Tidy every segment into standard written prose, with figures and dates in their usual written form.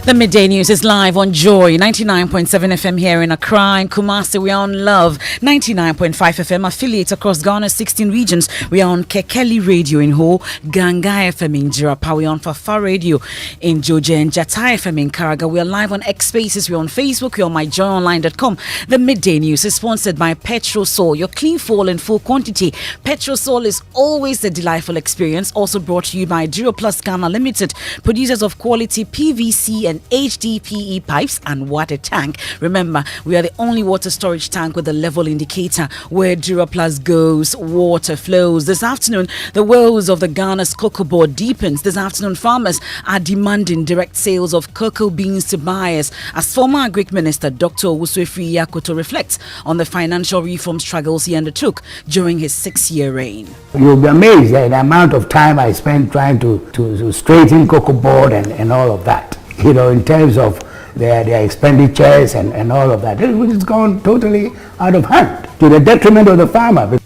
The Midday News is live on Joy 99.7 FM here in Accra and Kumasi. We are on Love 99.5 FM affiliates across Ghana's 16 regions. We are on Kekeli Radio in Ho, Ganga FM in Jirapa. We are on Fafa Radio in Joje and Jata FM in Karaga. We are live on X Spaces. We are on Facebook. We are on myjoyonline.com. The Midday News is sponsored by Petrol Sol, your clean fuel in full quantity. Petrol Sol is always a delightful experience. Also brought to you by Duro Plus Ghana Limited, producers of quality PVC and HDPE pipes and water tank. Remember, we are the only water storage tank with a level indicator. Where Duraplus goes, water flows. This afternoon, the woes of the Ghana's cocoa board deepens. This afternoon, farmers are demanding direct sales of cocoa beans to buyers as former Agric Minister Dr. Owusu-Efiri Akoto reflects on the financial reform struggles he undertook during his 6-year reign. You'll be amazed at the amount of time I spent trying to straighten cocoa board and all of that. You know, in terms of their expenditures and all of that, which has gone totally out of hand to the detriment of the farmer.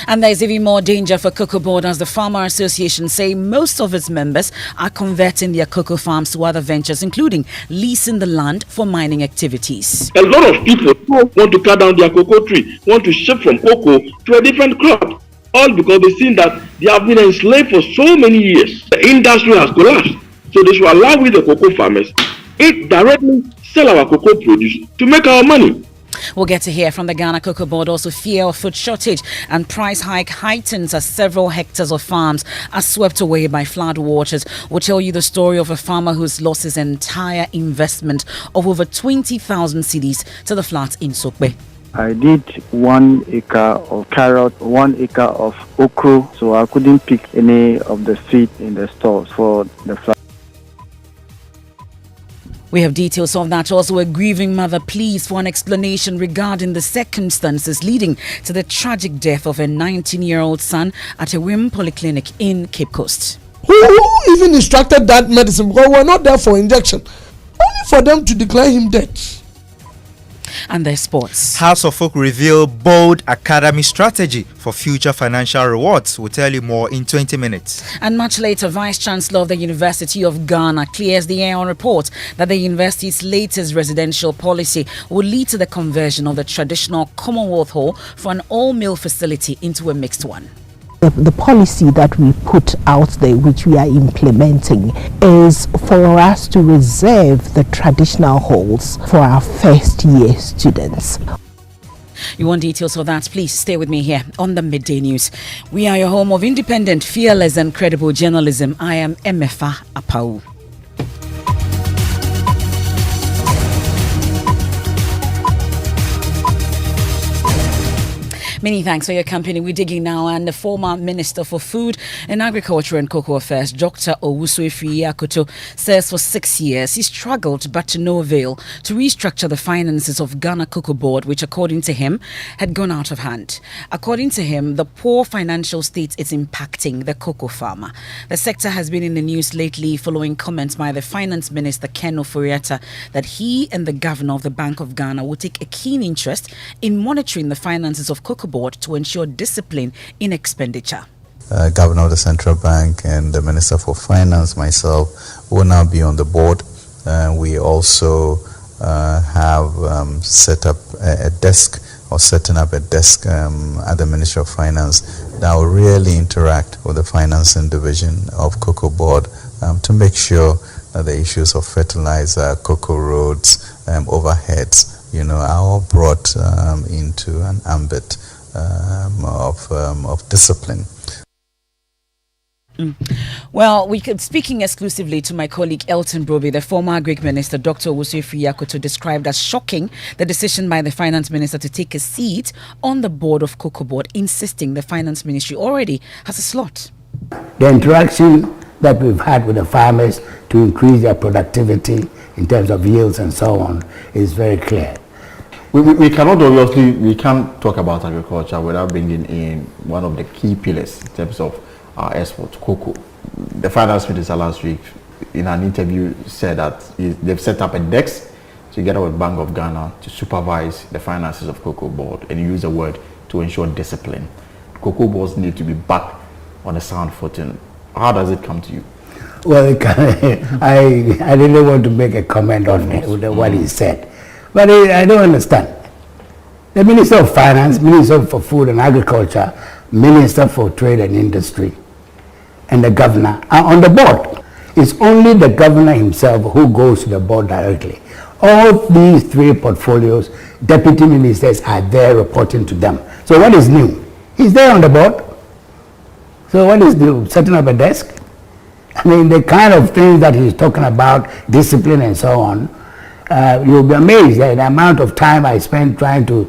And there's even more danger for cocoa board as the Farmer Association say most of its members are converting their cocoa farms to other ventures, including leasing the land for mining activities. A lot of people want to cut down their cocoa tree, want to shift from cocoa to a different crop, all because they've seen that they have been enslaved for so many years. The industry has collapsed. So they should allow with the cocoa farmers directly sell our cocoa produce to make our money. We'll get to hear from the Ghana Cocoa Board. Also, fear of food shortage and price hike heightens as several hectares of farms are swept away by flood waters. We'll tell you the story of a farmer who's lost his entire investment of over 20,000 cedis to the floods in Sokbe. I did 1 acre of carrot, 1 acre of okra, so I couldn't pick any of the seed in the stores for the flood. We have details of that. Also, a grieving mother pleads for an explanation regarding the circumstances leading to the tragic death of a 19-year-old son at a women polyclinic in Cape Coast. Who even instructed that medicine? Because we're not there for injection. Only for them to declare him dead. And their sports. House of Folk reveal bold academy strategy for future financial rewards. We'll tell you more in 20 minutes. And much later, Vice Chancellor of the University of Ghana clears the air on report that the university's latest residential policy will lead to the conversion of the traditional Commonwealth Hall for an all-male facility into a mixed one. The policy that we put out there, which we are implementing, is for us to reserve the traditional halls for our first-year students. You want details of that? Please stay with me here on the Midday News. We are your home of independent, fearless and credible journalism. I am Emefa Apawu. Many thanks for your company. We're digging now, and the former Minister for Food and Agriculture and Cocoa Affairs, Dr. Owusu-Efiri Akoto, says for 6 years he struggled but to no avail to restructure the finances of Ghana Cocoa Board, which according to him had gone out of hand. According to him, the poor financial state is impacting the cocoa farmer. The sector has been in the news lately following comments by the Finance Minister Ken Ofori-Atta that he and the Governor of the Bank of Ghana will take a keen interest in monitoring the finances of Cocoa Board to ensure discipline in expenditure. Governor of the Central Bank and the Minister for Finance, myself, will now be on the board. We also have set up a desk, or setting up a desk at the Ministry of Finance that will really interact with the financing division of Cocoa Board to make sure that the issues of fertilizer, cocoa roads, overheads, are all brought into an ambit of discipline. Well, speaking exclusively to my colleague Elton Broby, the former Greek Minister Dr. Owusu-Efiri Akoto described as shocking the decision by the Finance Minister to take a seat on the board of Cocoa Board, insisting the Finance Ministry already has a slot. The interaction that we've had with the farmers to increase their productivity in terms of yields and so on is very clear. We cannot obviously, we can't talk about agriculture without bringing in one of the key pillars in terms of our export, cocoa. The Finance Minister last week in an interview said that they've set up a desk together with Bank of Ghana to supervise the finances of Cocoa Board, and use the word to ensure discipline. Cocoa boards need to be back on a sound footing. How does it come to you? Well, I didn't want to make a comment on what he said, but I don't understand. The Minister of Finance, Minister for Food and Agriculture, Minister for Trade and Industry, and the governor are on the board. It's only the governor himself who goes to the board directly. All these three portfolios, deputy ministers are there reporting to them. So what is new? He's there on the board. So what is new? Setting up a desk? I mean, the kind of things that he's talking about, discipline and so on, you'll be amazed at the amount of time I spent trying to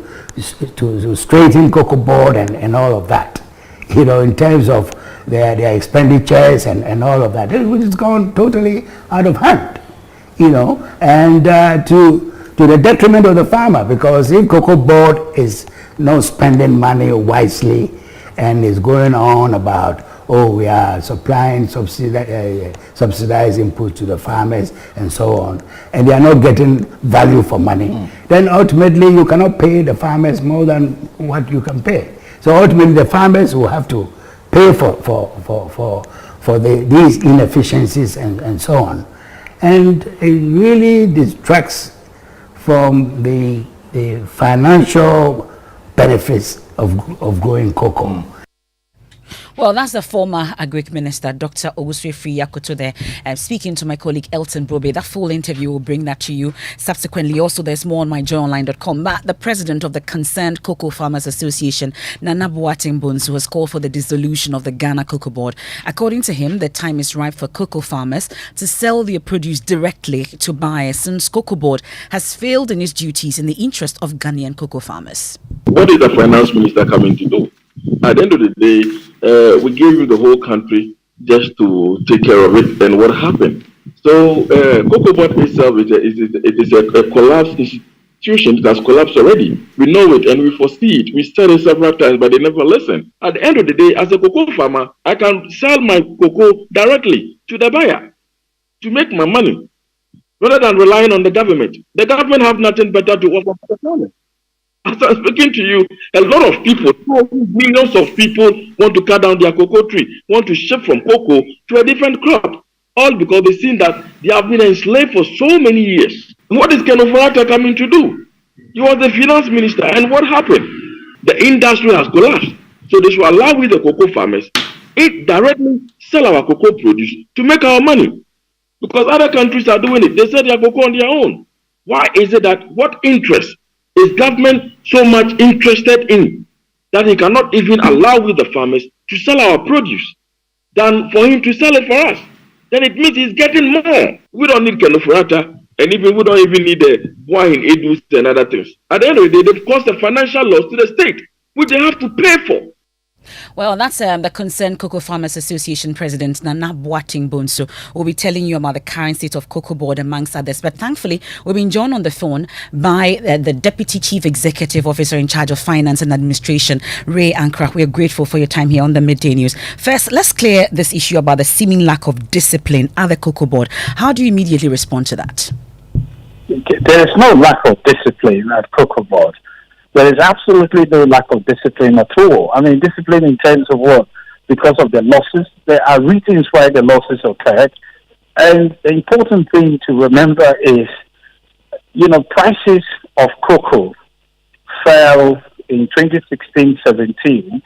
straighten cocoa board and all of that. You know, in terms of their expenditures and all of that, which has gone totally out of hand. You know, and to the detriment of the farmer, because if cocoa board is not spending money wisely and is going on about, oh, we are supplying subsidized input to the farmers and so on, and they are not getting value for money, then ultimately you cannot pay the farmers more than what you can pay. So ultimately the farmers will have to pay for these inefficiencies and so on. And it really distracts from the financial benefits of growing cocoa. Well, that's the former Agric Minister, Dr. Oguswefi Yakoto there, speaking to my colleague Elton Brobe. That full interview will bring that to you subsequently. Also, there's more on myjoyonline.com. But the president of the Concerned Cocoa Farmers Association, Nana Boateng Bonsu, has called for the dissolution of the Ghana Cocoa Board. According to him, the time is ripe for cocoa farmers to sell their produce directly to buyers, since Cocoa Board has failed in its duties in the interest of Ghanaian cocoa farmers. What is the finance minister coming to do? At the end of the day, we gave you the whole country just to take care of it. And what happened? So, Cocoa Board itself is a collapsed institution. It has collapsed already. We know it and we foresee it. We said it several times, but they never listen. At the end of the day, as a cocoa farmer, I can sell my cocoa directly to the buyer to make my money, rather than relying on the government. The government have nothing better to offer for the farmers. As I'm speaking to you, a lot of people, millions of people want to cut down their cocoa tree, want to shift from cocoa to a different crop, all because they've seen that they have been enslaved for so many years. What is Kenofurata coming to do? He was the finance minister, and what happened? The industry has collapsed. So they should allow with the cocoa farmers, it directly sell our cocoa produce to make our money. Because other countries are doing it. They sell their cocoa on their own. Why is it that what interest is government so much interested in that he cannot even allow with the farmers to sell our produce than for him to sell it for us? Then it means he's getting more. We don't need Kenofurata, and even we don't even need the wine, edus, and other things. At the end of the day, they've caused the financial loss to the state, which they have to pay for. Well, that's the Concerned Cocoa Farmers Association President, Nana Boateng Bonsu, will be telling you about the current state of Cocoa Board, amongst others. But thankfully, we've been joined on the phone by the Deputy Chief Executive Officer in charge of Finance and Administration, Ray Ankra. We are grateful for your time here on the Midday News. First, let's clear this issue about the seeming lack of discipline at the Cocoa Board. How do you immediately respond to that? There is no lack of discipline at Cocoa Board. There is absolutely no lack of discipline at all. I mean, discipline in terms of what? Because of the losses. There are reasons why the losses occurred. And the important thing to remember is, prices of cocoa fell in 2016-17,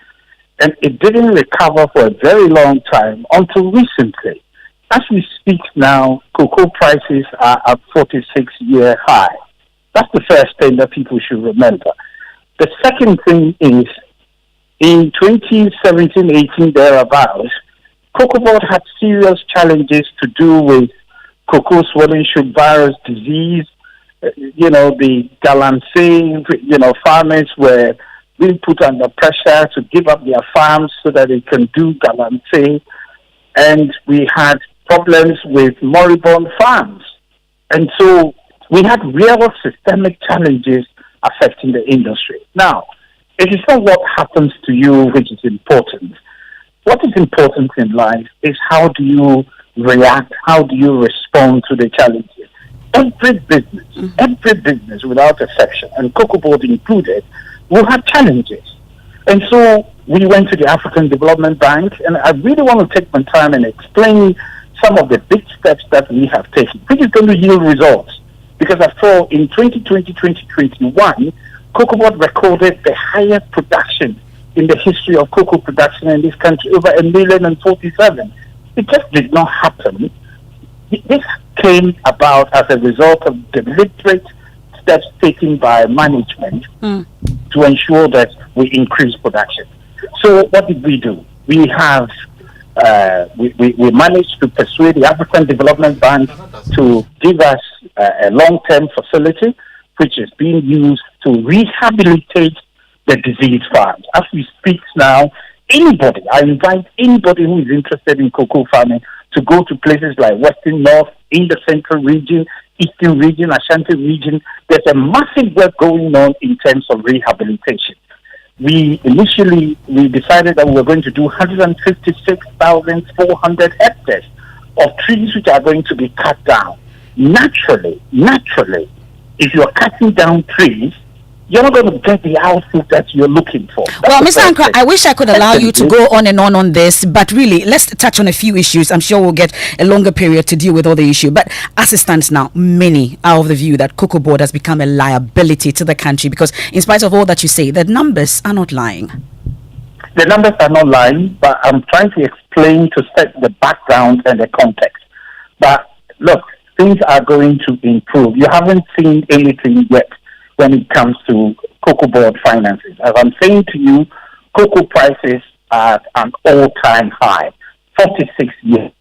and it didn't recover for a very long time until recently. As we speak now, cocoa prices are at 46-year high. That's the first thing that people should remember. The second thing is, in 2017-18 thereabouts, Cocoa Board had serious challenges to do with cocoa swollen shoot virus disease. The Galamsey, farmers were being put under pressure to give up their farms so that they can do Galamsey. And we had problems with moribund farms. And so we had real systemic challenges affecting the industry. Now, it is not what happens to you which is important. What is important in life is how do you react, how do you respond to the challenges. Every business without exception, and Cocoa Board included, will have challenges. And so we went to the African Development Bank, and I really want to take my time and explain some of the big steps that we have taken, which is going to yield results. Because after all, in 2020-2021, Cocoa Board recorded the highest production in the history of cocoa production in this country, over 1,047,000. It just did not happen. This came about as a result of deliberate steps taken by management to ensure that we increase production. So what did we do? We have we managed to persuade the African Development Bank to give us a long-term facility which is being used to rehabilitate the diseased farms. As we speak now, I invite anybody who is interested in cocoa farming to go to places like Western North, in the Central region, Eastern region, Ashanti region. There's a massive work going on in terms of rehabilitation. We decided that we were going to do 156,400 hectares of trees which are going to be cut down. Naturally, if you're cutting down trees, you're not going to get the output that you're looking for. Well, Mr. Ankra, I wish I could allow you to go on and on this, but really, let's touch on a few issues. I'm sure we'll get a longer period to deal with all the issue. But as it stands now, many are of the view that Cocoa Board has become a liability to the country because, in spite of all that you say, the numbers are not lying. The numbers are not lying, but I'm trying to explain to set the background and the context. But look, things are going to improve. You haven't seen anything yet when it comes to Cocoa Board finances. As I'm saying to you, cocoa prices are at an all-time high, 46 years.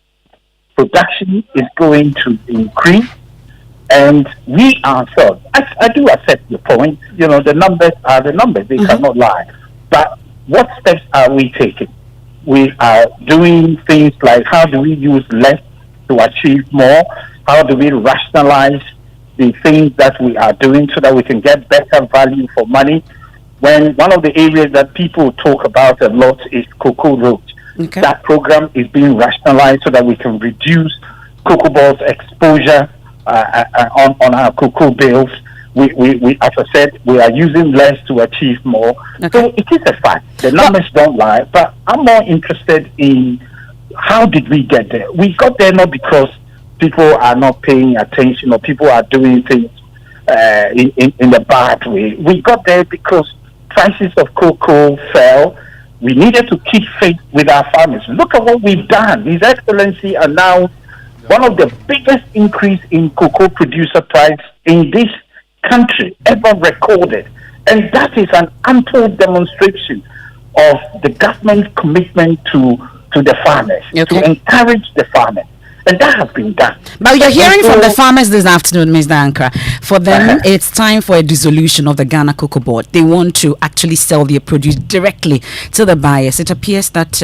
Production is going to increase, and we ourselves, I do accept your point, the numbers are the numbers, they cannot lie. But what steps are we taking? We are doing things like how do we use less to achieve more? How do we rationalize the things that we are doing so that we can get better value for money? When one of the areas that people talk about a lot is cocoa roads. Okay. That program is being rationalized so that we can reduce Cocoa Board's exposure on our cocoa bills. We, as I said, we are using less to achieve more. Okay. So it is a fact. The numbers don't lie, but I'm more interested in how did we get there? We got there not because people are not paying attention or people are doing things in a bad way. We got there because prices of cocoa fell. We needed to keep faith with our farmers. Look at what we've done. His Excellency announced one of the biggest increase in cocoa producer price in this country ever recorded. And that is an ample demonstration of the government's commitment to the farmers, to encourage the farmers. And that has been done. But you're hearing from the farmers this afternoon, Mr. Ankra. For them, it's time for a dissolution of the Ghana Cocoa Board. They want to actually sell their produce directly to the buyers. It appears that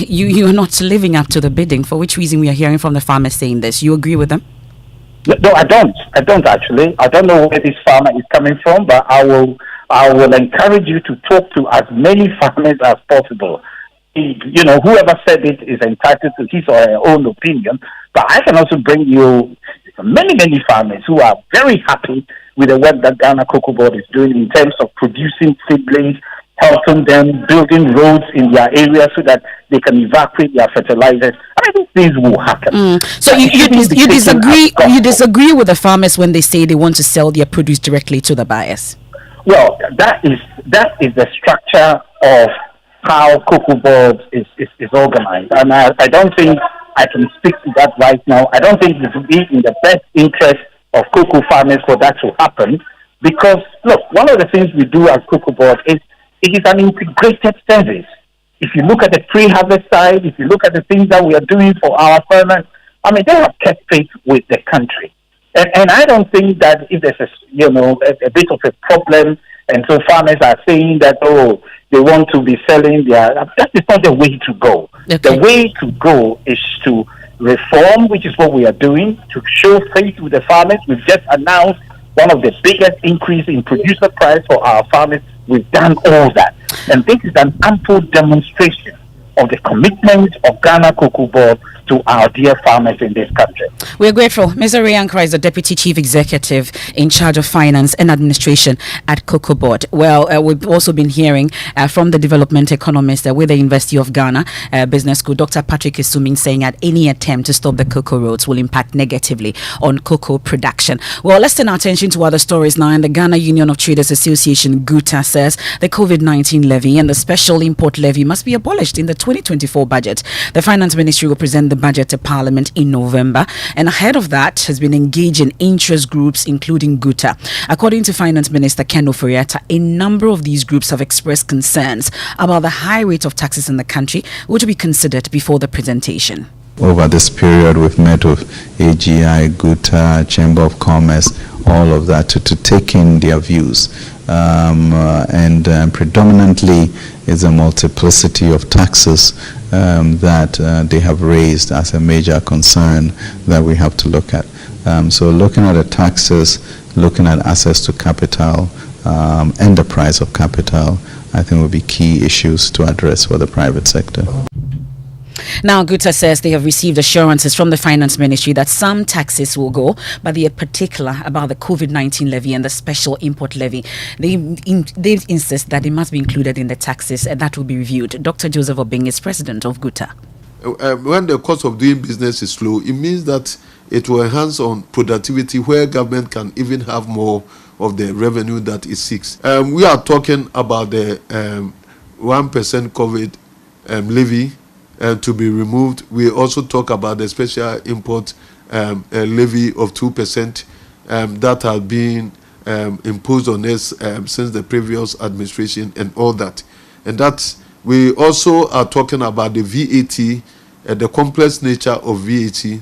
you are not living up to the bidding, for which reason we are hearing from the farmers saying this. You agree with them? No, I don't. I don't actually. I don't know where this farmer is coming from, but I will encourage you to talk to as many farmers as possible. Whoever said it is entitled to his or her own opinion, but I can also bring you many farmers who are very happy with the work that Ghana Cocoa Board is doing in terms of producing seedlings, helping them, building roads in their area so that they can evacuate their fertilizers. I mean, these things will happen. So you disagree with the farmers when they say they want to sell their produce directly to the buyers? Well, that is the structure of how Cocoa Board is organized. And I don't think I can speak to that right now. I don't think it would be in the best interest of cocoa farmers for that to happen. Because, look, one of the things we do as Cocoa Board is it is an integrated service. If you look at the pre-harvest side, if you look at the things that we are doing for our farmers, I mean, they have kept faith with the country. And I don't think that if there's a bit of a problem, and so farmers are saying that, they want to be selling that is not the way to go. Okay. The way to go is to reform, which is what we are doing, to show faith with the farmers. We've just announced one of the biggest increase in producer price for our farmers. We've done all that. And this is an ample demonstration of the commitment of Ghana Cocoa Board to our dear farmers in this country. We're grateful. Mr. Riankra is the Deputy Chief Executive in charge of Finance and Administration at Cocoa Board. Well, we've also been hearing from the development economist with the University of Ghana Business School, Dr. Patrick Isuming, saying that any attempt to stop the cocoa roads will impact negatively on cocoa production. Well, let's turn our attention to other stories now. And the Ghana Union of Traders Association, GUTA, says the COVID-19 levy and the special import levy must be abolished in the 2024 budget. The Finance Ministry will present the budget to Parliament in November, and ahead of that has been engaging interest groups, including GUTA. According to Finance Minister Ken Ofori-Atta, a number of these groups have expressed concerns about the high rate of taxes in the country, which will be considered before the presentation. Over this period, we've met with AGI, GUTA, Chamber of Commerce, all of that to take in their views. And predominantly is a multiplicity of taxes that they have raised as a major concern that we have to look at. So looking at the taxes, looking at access to capital, and the price of capital, I think will be key issues to address for the private sector. Now, GUTA says they have received assurances from the Finance Ministry that some taxes will go, but they are particular about the COVID-19 levy and the special import levy. They insist that it must be included in the taxes, and that will be reviewed. Dr. Joseph Obeng is president of GUTA. When the cost of doing business is low, it means that it will enhance on productivity, where government can even have more of the revenue that it seeks. We are talking about the 1% COVID levy to be removed. We also talk about the special import levy of 2% that has been imposed on us since the previous administration and all that. And that we also are talking about the VAT, the complex nature of VAT.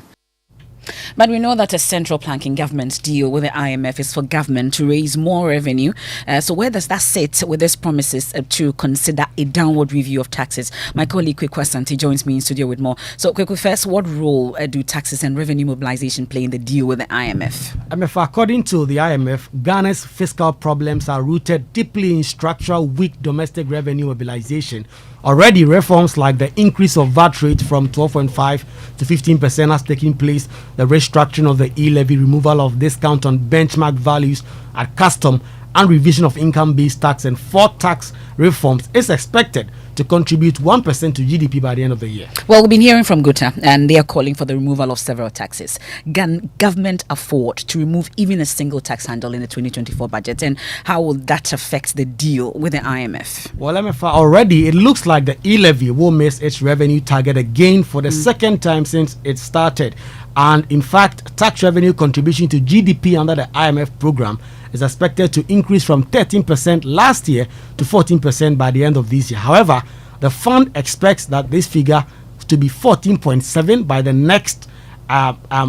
But we know that a central planking government deal with the IMF is for government to raise more revenue. So where does that sit with these promises to consider a downward review of taxes? My colleague Kweku Asante joins me in studio with more. So Kweku, first, what role do taxes and revenue mobilization play in the deal with the IMF? Emefa, according to the IMF, Ghana's fiscal problems are rooted deeply in structural weak domestic revenue mobilization. Already, reforms like the increase of VAT rate from 12.5 to 15% has taken place, the restructuring of the e-levy, removal of discount on benchmark values at custom, and revision of income-based tax and 4 tax reforms is expected to contribute 1% to GDP by the end of the year. Well, we've been hearing from GUTA, and they are calling for the removal of several taxes. Can government afford to remove even a single tax handle in the 2024 budget, and how will that affect the deal with the IMF? Well, MFA, already it looks like the e-levy will miss its revenue target again for the second time since it started. And in fact, tax revenue contribution to GDP under the IMF program is expected to increase from 13% last year to 14% by the end of this year. However, the fund expects that this figure to be 14.7 by the next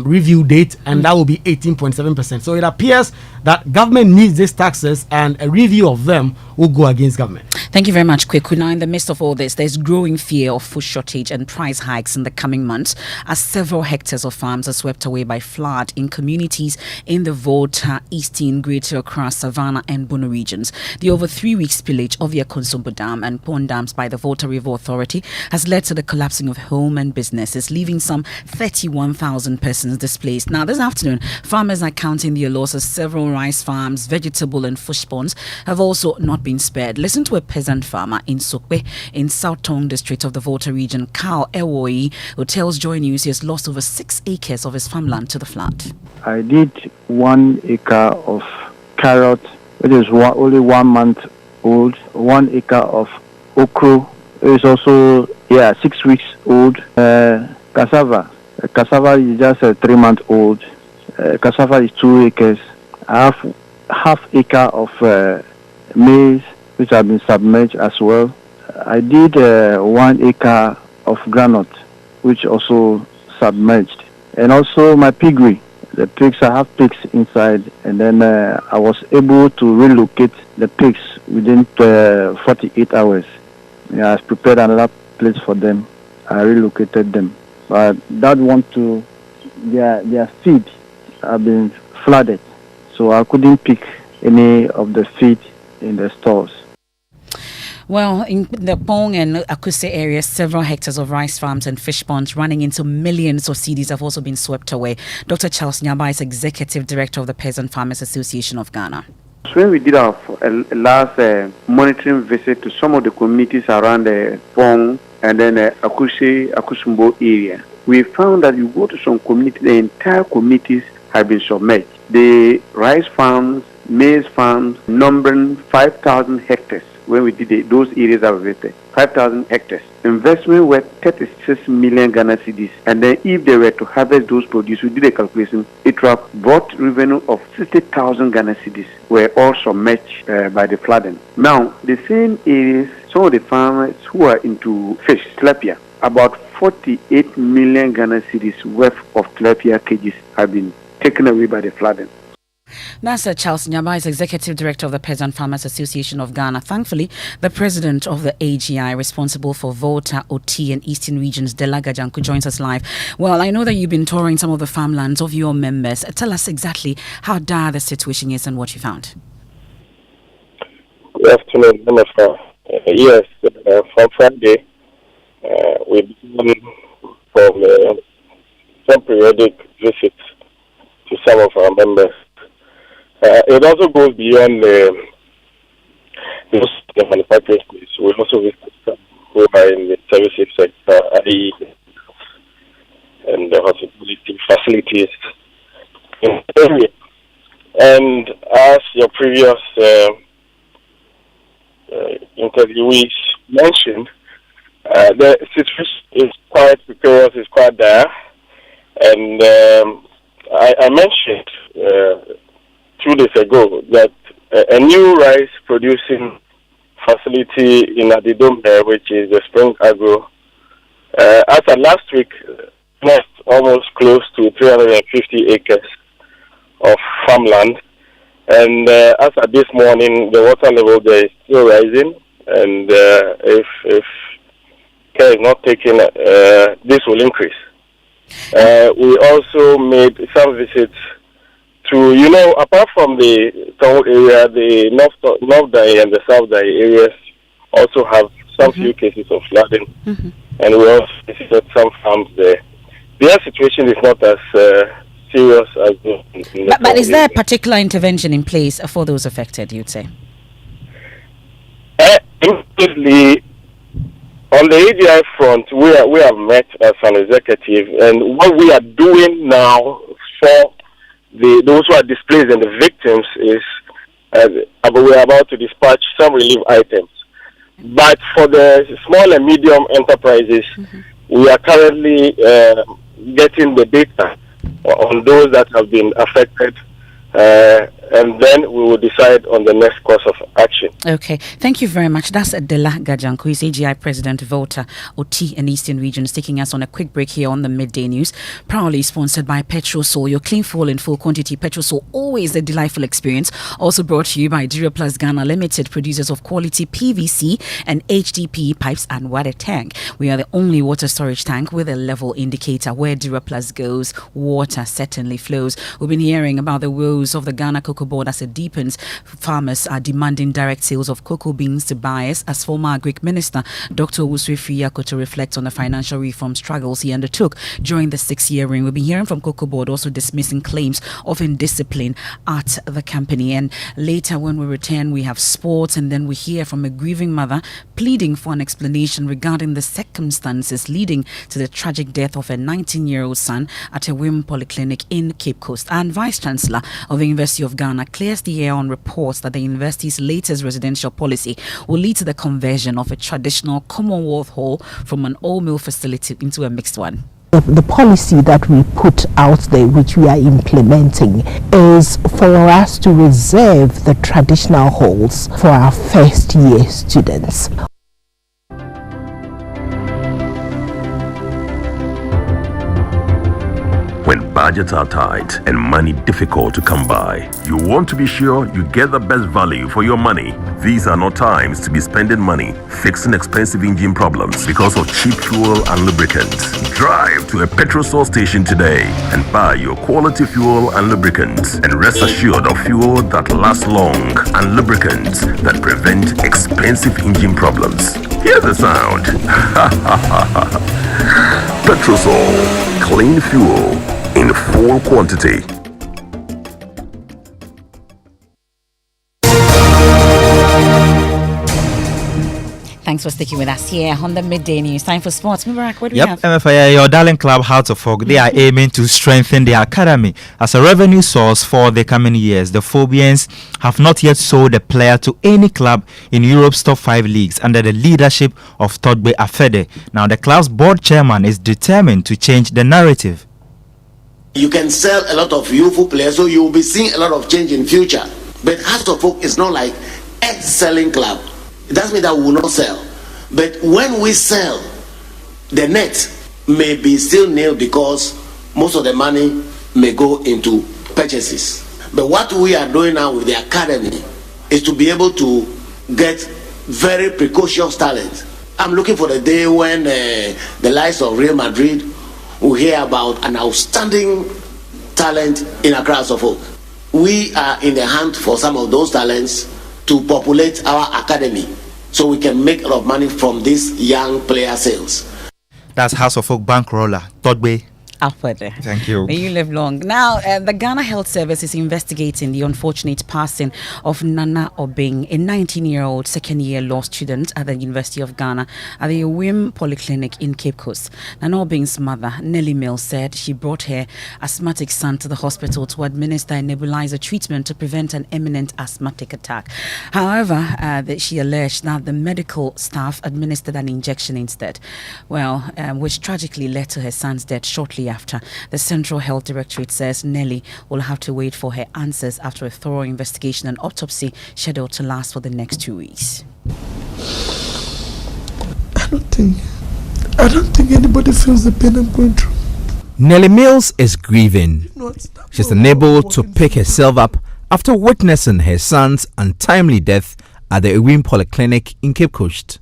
review date, and that will be 18.7%. So it appears that government needs these taxes, and a review of them will go against government. Thank you very much, Kweku. Now, in the midst of all this, there's growing fear of food shortage and price hikes in the coming months as several hectares of farms are swept away by flood in communities in the Volta, Eastern, Greater Accra, Savannah and Bono regions. The over 3-week spillage of the Akonsombo Dam and Pond Dams by the Volta River Authority has led to the collapsing of home and businesses, leaving some 31,000 persons displaced. Now, this afternoon, farmers are counting their losses. Several rice farms, vegetable and fish ponds have also not been spared. Listen to a peasant farmer in Sokwe in South Tong district of the Volta region, Carl Ewoi, who tells Joy News he has lost over 6 acres of his farmland to the flood. I did 1 acre of carrot, which is only 1 month old, 1 acre of okra, it is also 6 weeks old, cassava. Cassava is just 3 months old. Cassava is 2 acres. I have half acre of maize, which have been submerged as well. I did 1 acre of granite, which also submerged. And also my piggery. The pigs, I have pigs inside, and then I was able to relocate the pigs within 48 hours. I prepared another place for them. I relocated them. But that one too, their feed have been flooded, so I couldn't pick any of the feed in the stores. Well, in the Pong and Akuse areas, several hectares of rice farms and fish ponds running into millions of cedis have also been swept away. Dr. Charles Nyaba is Executive Director of the Peasant Farmers Association of Ghana. So when we did our last monitoring visit to some of the communities around the Pong and then Akusumbo area, we found that you go to some communities, the entire communities have been submerged. The rice farms, maize farms, numbering 5,000 hectares. When we did those areas that were visited, 5,000 hectares. Investment worth 36 million Ghana cedis. And then if they were to harvest those produce, we did a calculation, it would have brought revenue of 60,000 Ghana cedis, were all submerged by the flooding. Now, the same areas, some of the farmers who are into fish, tilapia, about 48 million Ghana cedis worth of tilapia cages have been taken away by the flooding. That's Charles Nyaba is Executive Director of the Peasant Farmers Association of Ghana. Thankfully, the President of the AGI, responsible for Volta, OT and Eastern Regions, Dela Gajanku, joins us live. Well, I know that you've been touring some of the farmlands of your members. Tell us exactly how dire the situation is and what you found. Good afternoon, Emefa. Yes, from Friday, we've been from some periodic visits to some of our members. It also goes beyond the manufacturing space. We also visit some who are in the services sector, i.e., and the hospitality facilities in the area. And as your previous interviewees mentioned, the situation is quite precarious, it's quite dire. And I mentioned 2 days ago that a new rice producing facility in Adidome, which is the Spring Agro, as of last week, left almost close to 350 acres of farmland. And as of this morning, the water level there is still rising. And if care is not taken, this will increase. We also made some visits to, apart from the town area, the North Dai and the South Dai areas also have some few cases of flooding. And we also visited some farms there. Their situation is not as serious as But is there a particular intervention in place for those affected, you'd say? Immediately, on the AGI front, we have met as an executive, and what we are doing now for those who are displaced and the victims is we are about to dispatch some relief items. But for the small and medium enterprises, we are currently getting the data on those that have been affected, and then we will decide on the next course of action. Okay, thank you very much. That's Dela Gajanku, who is AGI President, Volta, OT and Eastern Regions, taking us on a quick break here on the Midday News. Proudly sponsored by Petrosol, your clean fuel in full quantity. Petrosol, always a delightful experience. Also brought to you by Duraplus Ghana Limited, producers of quality PVC and HDPE pipes and water tank. We are the only water storage tank with a level indicator. Where Duraplus goes, water certainly flows. We've been hearing about the woes of the Ghana Cocoa Board as it deepens. Farmers are demanding direct sales of cocoa beans to buyers, as former Agric Minister Dr. Owusu Friyako reflects on the financial reform struggles he undertook during the 6-year reign. We've been hearing from Cocoa Board also dismissing claims of indiscipline at the company. And later when we return, we have sports, and then we hear from a grieving mother pleading for an explanation regarding the circumstances leading to the tragic death of a 19-year-old son at a women polyclinic in Cape Coast. And Vice Chancellor of the University of Ghana clears the air on reports that the university's latest residential policy will lead to the conversion of a traditional Commonwealth Hall from an all-mill facility into a mixed one. The policy that we put out there, which we are implementing, is for us to reserve the traditional halls for our first-year students. when budgets are tight and money difficult to come by. You want to be sure you get the best value for your money. These are not times to be spending money fixing expensive engine problems because of cheap fuel and lubricants. Drive to a Petrosol station today and buy your quality fuel and lubricants, and rest assured of fuel that lasts long and lubricants that prevent expensive engine problems. Hear the sound. Petrosol, clean fuel in full quantity. Thanks for sticking with us here on the Midday News. Time for sports. Mubarak, what do we have? Emefa, your darling club Hearts of Oak, they are aiming to strengthen their academy as a revenue source for the coming years. The Phobians have not yet sold a player to any club in Europe's top 5 leagues under the leadership of Todbe Afede. Now, the club's board chairman is determined to change the narrative. You can sell a lot of youthful players, so you will be seeing a lot of change in future. But Hearts of Oak is not like a selling club. It doesn't mean that we will not sell. But when we sell, the net may be still nil because most of the money may go into purchases. But what we are doing now with the academy is to be able to get very precocious talent. I'm looking for the day when the likes of Real Madrid will hear about an outstanding talent in Accra Hearts of Oak. We are in the hunt for some of those talents to populate our academy so we can make a lot of money from these young player sales. That's House of Oak bankroller, Todbe. Thank you. May you live long. Now, the Ghana Health Service is investigating the unfortunate passing of Nana Obeng, a 19-year-old second-year law student at the University of Ghana at the WIM Polyclinic in Cape Coast. Nana Obeng's mother, Nellie Mills, said she brought her asthmatic son to the hospital to administer a nebulizer treatment to prevent an imminent asthmatic attack. However, she alleged that the medical staff administered an injection instead, which tragically led to her son's death shortly after. The Central Health Directorate says Nelly will have to wait for her answers after a thorough investigation and autopsy scheduled to last for the next 2 weeks. I don't think anybody feels the pain I'm going through. Nelly Mills is grieving. She's unable to pick herself up after witnessing her son's untimely death at the Ewim Polyclinic in Cape Coast.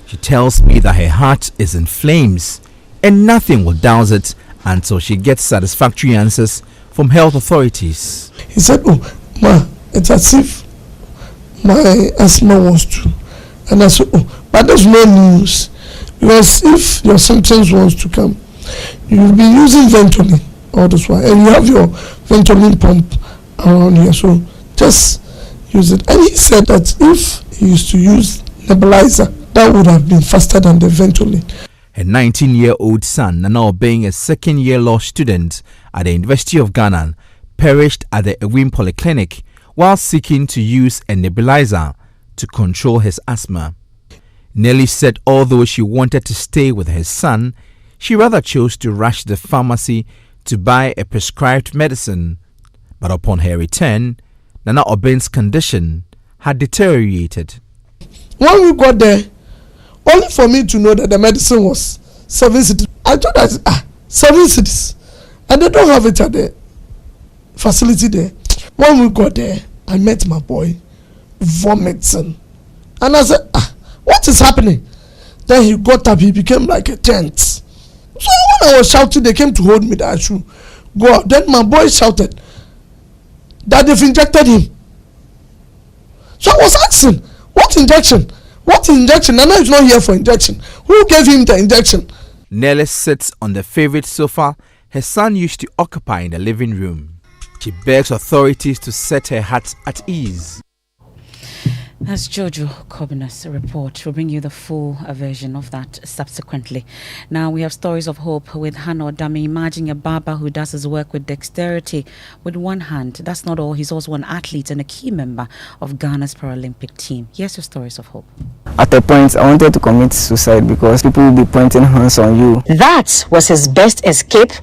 She tells me that her heart is in flames and nothing will douse it until she gets satisfactory answers from health authorities. He said, "Oh, ma, it's as if my asthma was to." And I said, "Oh, but there's no news. Because if your symptoms was to come, you'll be using Ventolin all this while. And you have your Ventolin pump around here. So just use it." And he said that if he used to use nebulizer, that would have been faster than the Ventolin. Her 19-year-old son, Nana Obeng, a second-year law student at the University of Ghana, perished at the Ewim Polyclinic while seeking to use a nebulizer to control his asthma. Nelly said although she wanted to stay with her son, she rather chose to rush to the pharmacy to buy a prescribed medicine. But upon her return, Nana Obeng's condition had deteriorated. When we got there, only for me to know that the medicine was 7 cedis. I thought that 7 cedis, and they don't have it at the facility there. When we got there, I met my boy vomiting, and I said, "What is happening?" Then he got up, he became like a tent. So when I was shouting, they came to hold me that I should go out. Then my boy shouted that they've injected him. So I was asking, what injection? What injection? Nana is not here for injection. Who gave him the injection? Nelly sits on the favorite sofa her son used to occupy in the living room. She begs authorities to set her heart at ease. That's Jojo Kobinus report. We'll bring you the full version of that subsequently. Now we have stories of hope with Hannah Odami. Imagine a barber who does his work with dexterity with one hand. That's not all. He's also an athlete and a key member of Ghana's Paralympic team. Here's your stories of hope. At a point, I wanted to commit suicide because people will be pointing hands on you. That was his best escape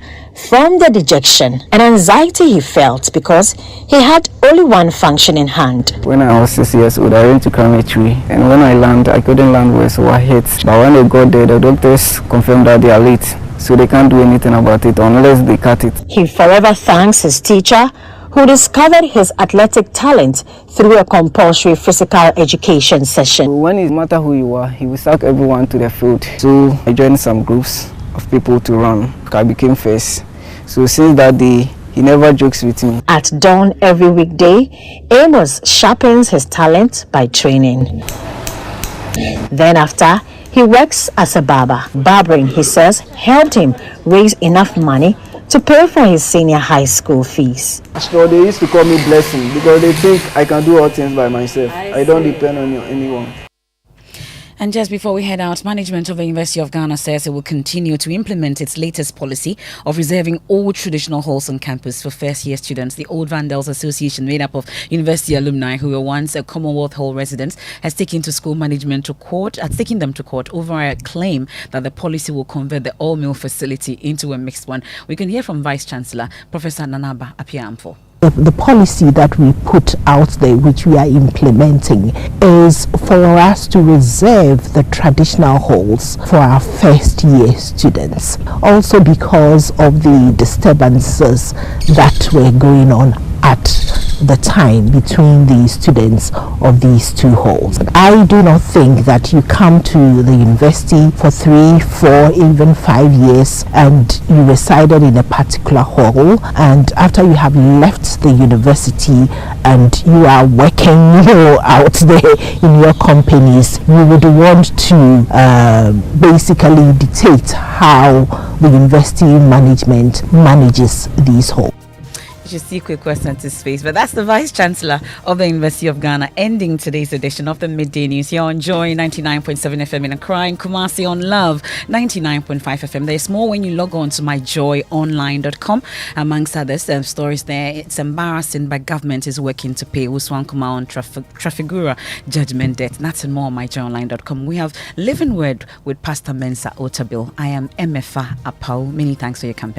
from the dejection and anxiety he felt because he had only one functioning hand. When I was 6 years old, I went to climb a tree, and when I landed, I couldn't land well, so I hit. But when I got there, the doctors confirmed that they are late. so they can't do anything about it unless they cut it. He forever thanks his teacher, who discovered his athletic talent through a compulsory physical education session. When it matters who you are, he will sack everyone to the field. So I joined some groups of people to run. I became first. So since that day, he never jokes with me. At dawn every weekday, Amos sharpens his talent by training. Then after, he works as a barber. Barbering, he says, helped him raise enough money to pay for his senior high school fees. So they used to call me Blessing because they think I can do all things by myself. I don't depend on anyone. And just before we head out, management of the University of Ghana says it will continue to implement its latest policy of reserving all traditional halls on campus for first-year students. The Old Vandals Association, made up of university alumni who were once a Commonwealth Hall residents, has taken to school management to court, taking them to court over a claim that the policy will convert the all-male facility into a mixed one. We can hear from Vice Chancellor Professor Nanaba Apiamfo. The policy that we put out there, which we are implementing, is for us to reserve the traditional halls for our first year students. Also because of the disturbances that were going on at the time between the students of these two halls. I do not think that you come to the university for 3, 4, even 5 years and you resided in a particular hall, and after you have left the university and you are working out there in your companies, you would want to basically dictate how the university management manages these halls. You see quick question to space, but that's the Vice Chancellor of the University of Ghana ending today's edition of the Midday News here on Joy 99.7 FM in Accra, Kumasi on Love 99.5 FM. There's more when you log on to myjoyonline.com. Amongst others stories there, it's embarrassing, but government is working to pay Uswan Kuma on Trafigura judgment debt. That's and more on myjoyonline.com. We have Living Word with Pastor Mensa Otabil. I am Emefa Apawu. Many thanks for your company.